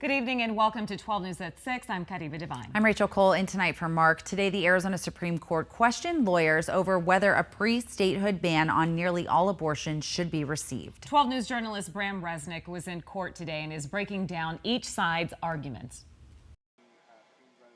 Good evening and welcome to 12 News at 6. I'm Kariba Devine. I'm Rachel Cole, in tonight for Mark. Today, the Arizona Supreme Court questioned lawyers over whether a pre-statehood ban on nearly all abortions should be received. 12 News journalist Bram Resnick was in court today and is breaking down each side's arguments.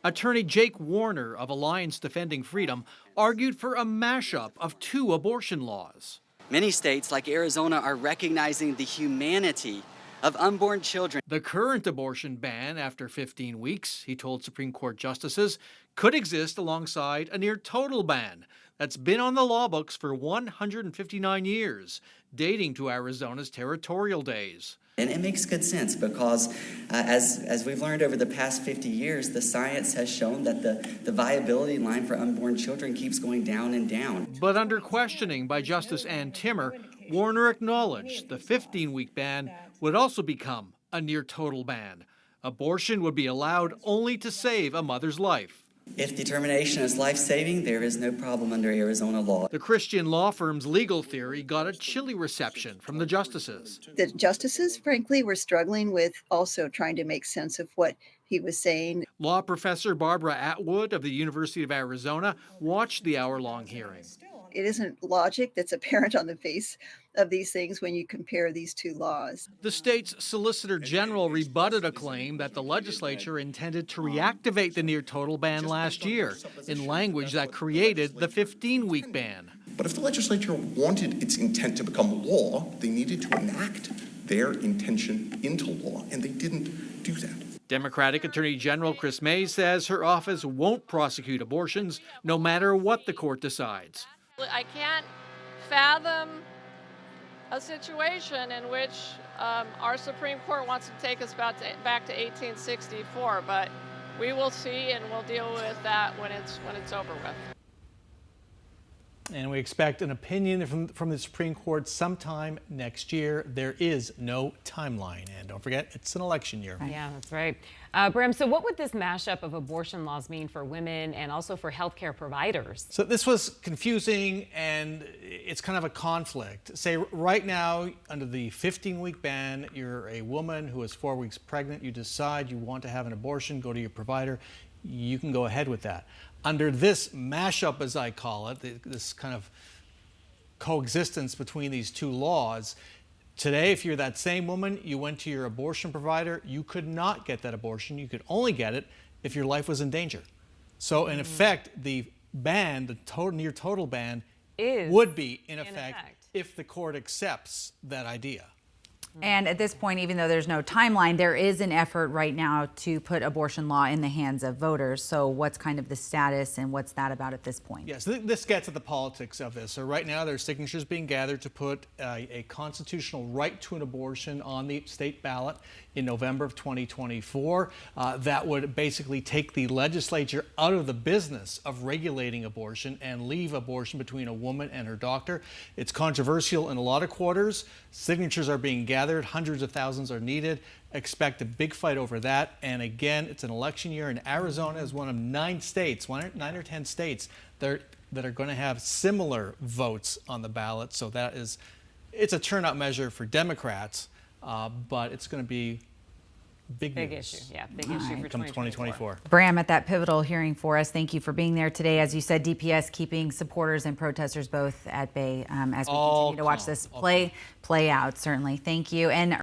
Attorney Jake Warner of Alliance Defending Freedom argued for a mashup of two abortion laws. Many states like Arizona are recognizing the humanity of unborn children. The current abortion ban after 15 weeks, he told Supreme Court justices, could exist alongside a near total ban that's been on the law books for 159 years, dating to Arizona's territorial days. And it makes good sense because as we've learned over the past 50 years, the science has shown that the viability line for unborn children keeps going down and down. But under questioning by Justice Ann Timmer, Warner acknowledged the 15-week ban would also become a near total ban. Abortion would be allowed only to save a mother's life. If determination is life-saving, there is no problem under Arizona law. The Christian law firm's legal theory got a chilly reception from the justices. The justices, frankly, were struggling with also trying to make sense of what he was saying. Law professor Barbara Atwood of the University of Arizona watched the hour-long hearing. It isn't logic that's apparent on the face of these things when you compare these two laws. The state's Solicitor General rebutted a claim that the legislature intended to reactivate the near total ban last year in language that created the 15-week ban. But if the legislature wanted its intent to become law, they needed to enact their intention into law, and they didn't do that. Democratic Attorney General Chris May says her office won't prosecute abortions no matter what the court decides. I can't fathom a situation in which our Supreme Court wants to take us back to 1864, but we will see and we'll deal with that when it's over with. And we expect an opinion from the Supreme Court sometime next year. There is no timeline. And don't forget, it's an election year. Yeah, that's right. Bram, so what would this mashup of abortion laws mean for women and also for healthcare providers? So this was confusing, and it's kind of a conflict. Say right now, under the 15-week ban, you're a woman who is 4 weeks pregnant. You decide you want to have an abortion, go to your provider. You can go ahead with that. Under this mashup, as I call it, this kind of coexistence between these two laws, today, if you're that same woman, you went to your abortion provider, you could not get that abortion. You could only get it if your life was in danger. So in effect, the ban, the near total ban, would be in effect if the court accepts that idea. And at this point, even though there's no timeline, there is an effort right now to put abortion law in the hands of voters. So what's kind of the status and what's that about at this point? Yes, this gets at the politics of this. So right now, there's signatures being gathered to put a constitutional right to an abortion on the state ballot in November of 2024. That would basically take the legislature out of the business of regulating abortion and leave abortion between a woman and her doctor. It's controversial in a lot of quarters. Signatures are being gathered. Hundreds of thousands are needed. Expect a big fight over that. And again, it's an election year, and Arizona is one of 9 states, 9 or 10 states that are going to have similar votes on the ballot. So it's a turnout measure for Democrats, but it's going to be big issue. Yeah, big issue for 2024. Bram, at that pivotal hearing for us, thank you for being there today. As you said, DPS keeping supporters and protesters both at bay as we continue to watch this play out, certainly. Thank you. And